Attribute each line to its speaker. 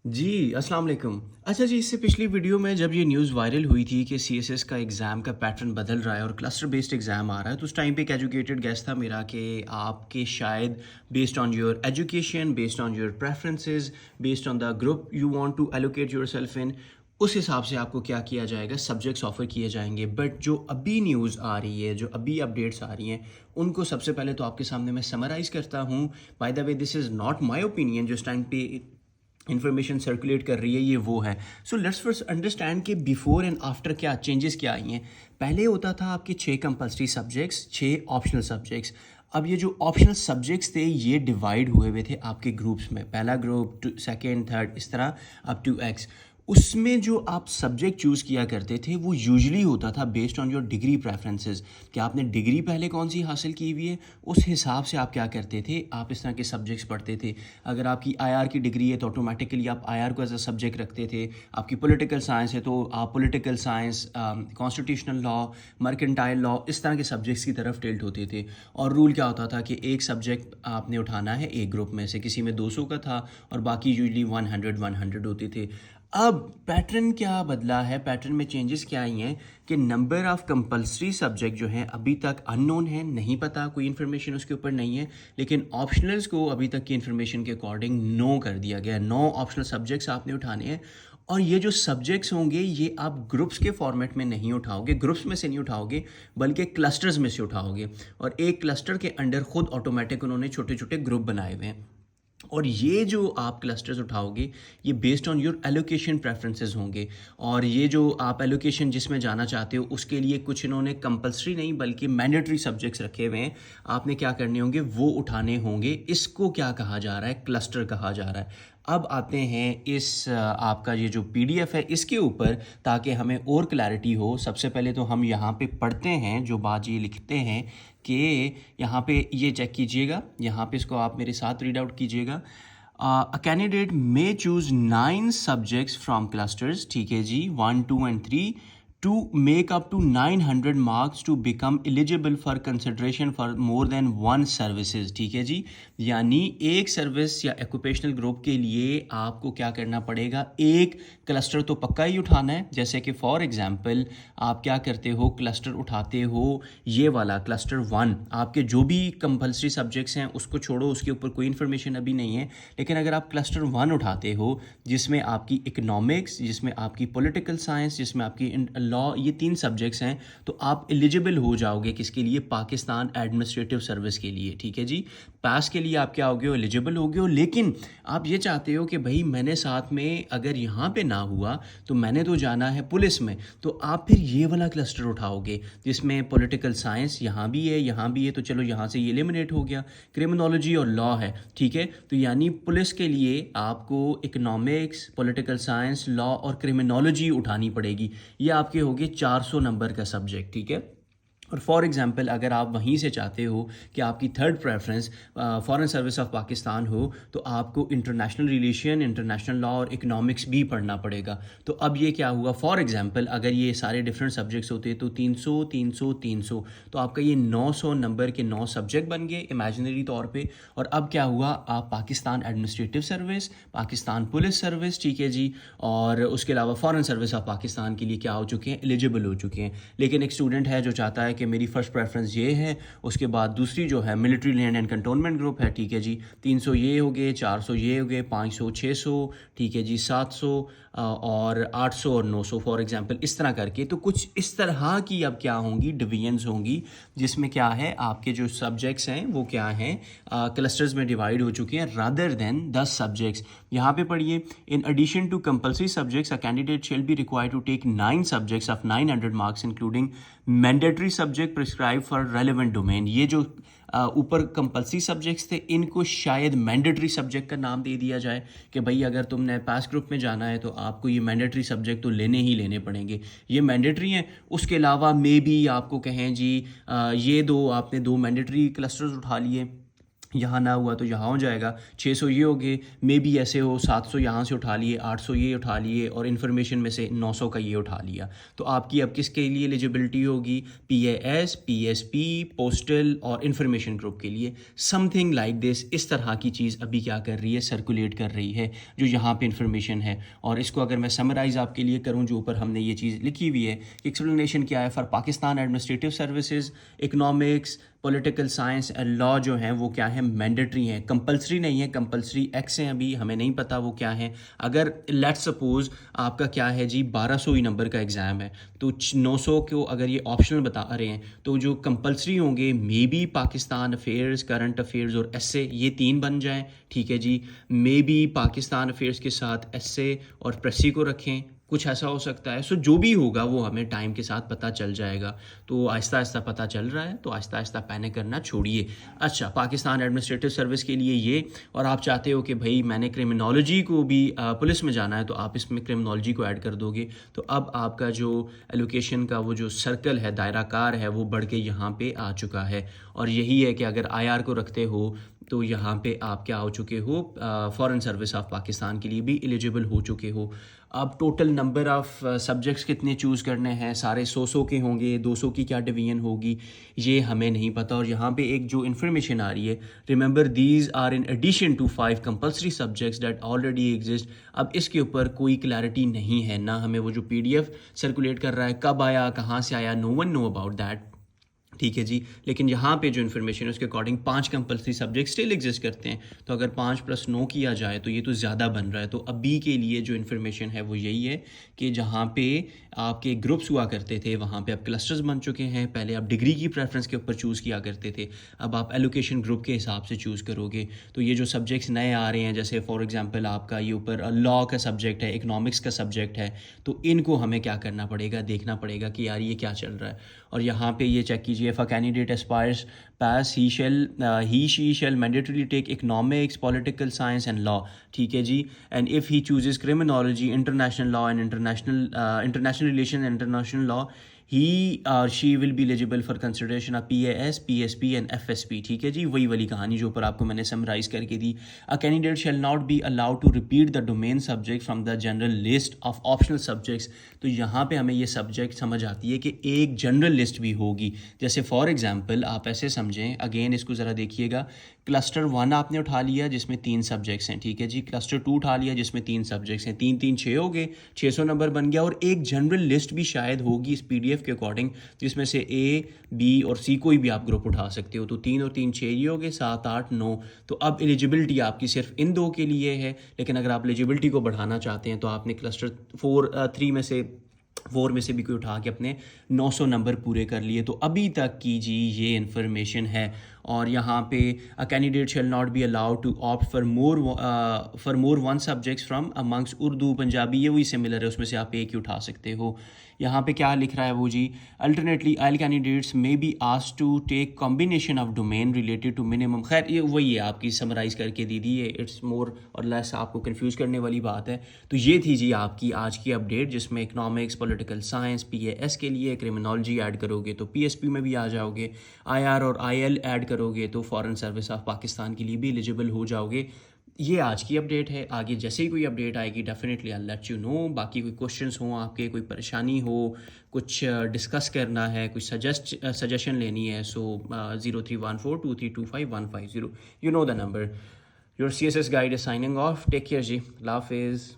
Speaker 1: जी, अस्सलाम वालेकुम। अच्छा जी, इससे पिछली वीडियो में जब ये न्यूज़ वायरल हुई थी कि सीएसएस का एग्ज़ाम का पैटर्न बदल रहा है और क्लस्टर बेस्ड एग्ज़ाम आ रहा है, तो उस टाइम पे एक एजुकेटेड गेस था मेरा कि आपके शायद based on your education, based on your preferences, based on the group you want to allocate yourself in, उस हिसाब से आपको क्या किया जाएगा, सब्जेक्ट्स ऑफ़र किए जाएँगे। बट जो अभी न्यूज़ आ रही है, जो अभी अपडेट्स आ रही हैं, उनको सबसे पहले तो आपके सामने मैं समराइज़ करता हूँ। By the way, this is not my opinion, जो इस टाइम पे इन्फॉर्मेशन सर्कुलेट कर रही है, ये वो है। सो लेट्स फर्स्ट अंडरस्टैंड कि बिफोर एंड आफ्टर क्या चेंजेस क्या आई हैं। पहले होता था आपके 6 कंपल्सरी सब्जेक्ट्स, 6 ऑप्शनल सब्जेक्ट्स। अब ये जो ऑप्शनल सब्जेक्ट्स थे ये डिवाइड हुए हुए थे आपके ग्रुप्स में, पहला ग्रुप, सेकेंड, थर्ड, इस तरह अप टू एक्स। उसमें जो आप सब्जेक्ट चूज़ किया करते थे वो यूजुअली होता था based on your degree preferences, कि आपने डिग्री पहले कौन सी हासिल की हुई है, उस हिसाब से आप क्या करते थे, आप इस तरह के सब्जेक्ट्स पढ़ते थे। अगर आपकी आईआर की डिग्री है तो ऑटोमेटिकली आप आईआर को एज अ सब्जेक्ट रखते थे। आपकी पॉलिटिकल साइंस है तो आप political science, constitutional law, mercantile law, इस तरह के सब्जेक्ट्स की तरफ टिल्ट होते थे। और रूल क्या होता था कि एक सब्जेक्ट आपने उठाना है एक ग्रुप में से, किसी में 200 का था और बाकी यूजली 100 होते थे। अब पैटर्न क्या बदला है, पैटर्न में चेंजेस क्या आई हैं कि नंबर ऑफ़ कंपलसरी सब्जेक्ट जो हैं अभी तक अननोन है, नहीं पता, कोई इन्फॉर्मेशन उसके ऊपर नहीं है। लेकिन ऑप्शनल्स को अभी तक की इन्फॉर्मेशन के अकॉर्डिंग नो कर दिया गया है। 9 ऑप्शनल सब्जेक्ट्स आपने उठाने हैं और ये जो सब्जेक्ट्स होंगे ये आप ग्रुप्स के फॉर्मेट में नहीं उठाओगे, ग्रुप्स में से नहीं उठाओगे, बल्कि क्लस्टर्स में से उठाओगे। और एक क्लस्टर के अंडर खुद ऑटोमेटिक उन्होंने छोटे छोटे ग्रुप बनाए हुए हैं। और ये जो आप क्लस्टर्स उठाओगे ये based on your allocation preferences होंगे। और ये जो आप एलोकेशन जिसमें जाना चाहते हो उसके लिए कुछ इन्होंने कंपलसरी नहीं बल्कि मैंडेटरी सब्जेक्ट्स रखे हुए हैं, आपने क्या करने होंगे वो उठाने होंगे। इसको क्या कहा जा रहा है, क्लस्टर कहा जा रहा है। अब आते हैं इस आपका ये जो पीडीएफ है इसके ऊपर, ताकि हमें और क्लैरिटी हो। सबसे पहले तो हम यहाँ पे पढ़ते हैं जो बात ये लिखते हैं कि यहाँ पे ये चेक कीजिएगा, यहाँ पे इसको आप मेरे साथ रीड आउट कीजिएगा। A candidate may choose 9 subjects from clusters, ठीक है जी, 1, 2 and 3 to make up to 900 marks to become eligible for consideration for more than one services, ठीक है जी। यानी एक सर्विस या ऑक्यूपेशनल ग्रुप के लिए आपको क्या करना पड़ेगा, एक क्लस्टर तो पक्का ही उठाना है। जैसे कि फॉर एग्जांपल आप क्या करते हो, क्लस्टर उठाते हो ये वाला क्लस्टर 1, आपके जो भी कंपलसरी सब्जेक्ट्स हैं उसको छोड़ो, उसके ऊपर कोई इन्फॉर्मेशन अभी नहीं है। लेकिन अगर आप क्लस्टर 1 उठाते हो जिसमें आपकी इकोनॉमिक्स, जिसमें आपकी पॉलिटिकल साइंस, जिसमें आपकी लॉ, ये 3 सब्जेक्ट्स हैं, तो आप एलिजिबल हो जाओगे किसके लिए, पाकिस्तान एडमिनिस्ट्रेटिव सर्विस के लिए, ठीक है जी। पास के लिए आप क्या हो गए हो, एलिजिबल हो गए हो। लेकिन आप ये चाहते हो कि भाई मैंने साथ में अगर यहाँ पे ना हुआ तो मैंने तो जाना है पुलिस में, तो आप फिर ये वाला क्लस्टर उठाओगे जिसमें पॉलिटिकल साइंस यहाँ भी है, यहाँ भी है, तो चलो यहाँ से ये एलिमिनेट हो गया। क्रिमिनोलॉजी और लॉ है, ठीक है, तो यानी पुलिस के लिए आपको इकोनॉमिक्स, पॉलिटिकल साइंस, लॉ और क्रिमिनोलॉजी उठानी पड़ेगी। ये आपके हो गए 400 नंबर का सब्जेक्ट, ठीक है। और फॉर एग्जांपल अगर आप वहीं से चाहते हो कि आपकी third preference foreign service of Pakistan हो, तो आपको इंटरनेशनल रिलेशन, इंटरनेशनल लॉ और इकोनॉमिक्स भी पढ़ना पड़ेगा। तो अब ये क्या हुआ, फॉर एग्जांपल अगर ये सारे डिफरेंट सब्जेक्ट्स होते तो 300 300 300, तो आपका ये 900 नंबर के 9 सब्जेक्ट बन गए इमेजिनरी तौर पे। और अब क्या हुआ, आप Pakistan administrative service, Pakistan police service, ठीक है जी, और उसके अलावा फॉरेन सर्विस ऑफ पाकिस्तान के लिए क्या हो चुके हैं, एलिजिबल हो चुके हैं। लेकिन एक स्टूडेंट है जो चाहता है कि मेरी फर्स्ट प्रेफरेंस ये है, उसके बाद दूसरी जो है military land and cantonment group है, ठीक है जी, 300 ये हो गए, 400 ये हो गए, 500 600, ठीक है जी, 700 और 800 और 900 फॉर एग्जांपल, इस तरह करके। तो कुछ इस तरह की अब क्या होंगी, डिवीजन्स होंगी, जिसमें क्या है आपके जो सब्जेक्ट्स हैं वो क्या हैं, क्लस्टर्स में डिवाइड हो चुके हैं रादर देन 10 सब्जेक्ट्स। यहाँ पे पढ़िए, in addition to compulsory subjects a candidate shall be required to take 9 subjects of 900 marks including mandatory subject prescribe for relevant domain. ये जो ऊपर कंपल्सरी सब्जेक्ट्स थे इनको शायद मैंडेटरी सब्जेक्ट का नाम दे दिया जाए कि भाई अगर तुमने पास ग्रुप में जाना है तो आपको ये मैंडेटरी सब्जेक्ट तो लेने ही लेने पड़ेंगे, ये मैंडेटरी हैं। उसके अलावा मे बी आपको कहें जी ये दो आपने 2 मैंडेटरी क्लस्टर्स उठा लिए, यहाँ ना हुआ तो यहाँ हो जाएगा, 600 ये हो गए, मे बी ऐसे हो 700 यहाँ से उठा लिए, 800 ये उठा लिए और इन्फॉर्मेशन में से 900 का ये उठा लिया। तो आपकी अब किसके लिए एलिजिबिलिटी होगी? PAS, PSP, पोस्टल और इन्फॉर्मेशन ग्रुप के लिए। समथिंग लाइक दिस, इस तरह की चीज़ अभी क्या कर रही है, सर्कुलेट कर रही है जो यहाँ पे इन्फॉर्मेशन है। और इसको अगर मैं समराइज़ आपके लिए करूँ, जो ऊपर हमने ये चीज़ लिखी हुई है, एक्सप्लेनेशन क्या है, for Pakistan administrative services, economics, political science and law जो हैं वो क्या है, मैंडेटरी हैं, कंपलसरी नहीं है। कंपलसरी एक्स हैं, अभी हमें नहीं पता वो क्या है। अगर लेट्स सपोज आपका क्या है जी, 1200 ही नंबर का एग्ज़ाम है, तो 900 को अगर ये ऑप्शनल बता रहे हैं, तो जो कंपलसरी होंगे may be Pakistan affairs, current affairs और एस्से, ये 3 बन जाएं, ठीक है जी। मे बी पाकिस्तान अफेयर्स के साथ एस्से और प्रेसी को रखें, कुछ ऐसा हो सकता है। सो जो भी होगा वो हमें टाइम के साथ पता चल जाएगा। तो आहिस्ता आहिस्ता पता चल रहा है, तो आहिस्ता आहिस्ता पैनिक करना छोड़िए। अच्छा, पाकिस्तान एडमिनिस्ट्रेटिव सर्विस के लिए ये, और आप चाहते हो कि भाई मैंने क्रिमिनोलॉजी को भी पुलिस में जाना है, तो आप इसमें क्रिमिनोलॉजी को ऐड कर दोगे। तो अब आपका जो एलोकेशन का वो जो सर्कल है, दायरा कार है, वो बढ़ के यहाँ पे आ चुका है। और यही है कि अगर IR को रखते हो तो यहाँ पे आप क्या हो चुके हो, फॉरेन सर्विस ऑफ पाकिस्तान के लिए भी एलिजिबल हो चुके हो। अब टोटल नंबर ऑफ़ सब्जेक्ट्स कितने चूज़ करने हैं, सारे 100 के होंगे, 200 की क्या डिवीजन होगी, ये हमें नहीं पता। और यहाँ पे एक जो इन्फॉर्मेशन आ रही है, remember these are in addition to 5 compulsory subjects that already exist. अब इसके ऊपर कोई क्लैरिटी नहीं है, ना हमें वो जो PDF सर्कुलेट कर रहा है कब आया, कहाँ से आया, no one know about that, ठीक है जी। लेकिन यहाँ पे जो इन्फॉर्मेशन है उसके according 5 compulsory subject still exist करते हैं। तो अगर 5 + 9 किया जाए तो ये तो ज़्यादा बन रहा है। तो अभी के लिए जो इन्फॉर्मेशन है वो यही है कि जहाँ पे आपके ग्रुप्स हुआ करते थे वहाँ पे अब क्लस्टर्स बन चुके हैं। पहले आप डिग्री की प्रेफरेंस के ऊपर चूज़ किया करते थे, अब आप एलोकेशन ग्रुप के हिसाब से चूज़ करोगे। तो ये जो सब्जेक्ट्स नए आ रहे हैं, जैसे फॉर एग्जांपल आपका ये ऊपर लॉ का सब्जेक्ट है, इकोनॉमिक्स का सब्जेक्ट है, तो इनको हमें क्या करना पड़ेगा, देखना पड़ेगा कि यार ये क्या चल रहा है। और यहाँ पे ये चेक कीजिए, if a candidate aspires pass he she shall mandatorily take economics, political science and law, ठीक है जी। And if he chooses criminology, international law and international relation, international law, he or she will be eligible for consideration of PAS, PSP and FSP, ठीक है जी। वही वाली कहानी जो ऊपर आपको मैंने समराइज करके दी। A candidate shall not be allowed to repeat the domain subject from the general list of optional subjects। तो यहाँ पे हमें ये सब्जेक्ट समझ आती है कि एक जनरल लिस्ट भी होगी। जैसे फॉर एग्जांपल आप ऐसे समझें, अगेन इसको ज़रा देखिएगा, क्लस्टर 1 आपने उठा लिया जिसमें 3 सब्जेक्ट्स हैं, ठीक है जी। क्लस्टर 2 उठा लिया जिसमें 3 सब्जेक्ट्स हैं, 3 3 6 हो गए, 600 नंबर बन गया। और एक जनरल लिस्ट भी शायद होगी इस PDF के अकॉर्डिंग, जिसमें से A, B और C कोई भी आप ग्रुप उठा सकते हो। तो 3 और 3 6 ही हो गए, 7 8 9। तो अब एलिजिबिलिटी आपकी सिर्फ इन 2 के लिए है, लेकिन अगर आप एलिजिबिलिटी को बढ़ाना चाहते हैं तो आपने क्लस्टर 3 में से 4 में से भी कोई उठा के अपने 900 नंबर पूरे कर लिए। तो अभी तक की जी ये इन्फॉर्मेशन है। और यहाँ पे a candidate shall not be allowed to opt for more one subjects from amongst Urdu, Punjabi, ये वही सिमिलर है, उसमें से आप एक ही उठा सकते हो। यहाँ पे क्या लिख रहा है वो जी, alternately I'll candidates may be asked to take combination of domain related to minimum. खैर ये वही है, आपकी समराइज़ करके दी दी है, इट्स मोर और लेस आपको कंफ्यूज करने वाली बात है। तो ये थी जी आपकी आज की अपडेट, जिसमें इकोनॉमिक्स, पॉलिटिकल साइंस, PAS के लिए क्रिमिनोलॉजी ऐड करोगे तो PSP में भी आ जाओगे, IR और IL ऐड करोगे तो फॉरेन सर्विस ऑफ पाकिस्तान के लिए भी एलिजिबल हो जाओगे। ये आज की अपडेट है। आगे जैसे ही कोई अपडेट आएगी definitely I let you know. बाकी कोई क्वेश्चंस हो आपके, कोई परेशानी हो, कुछ डिस्कस करना है, कुछ सजेशन लेनी है, so 03142325 150, you know the number. Your CSS guide is signing off. Take care जी, अल्लाह हाफिज़।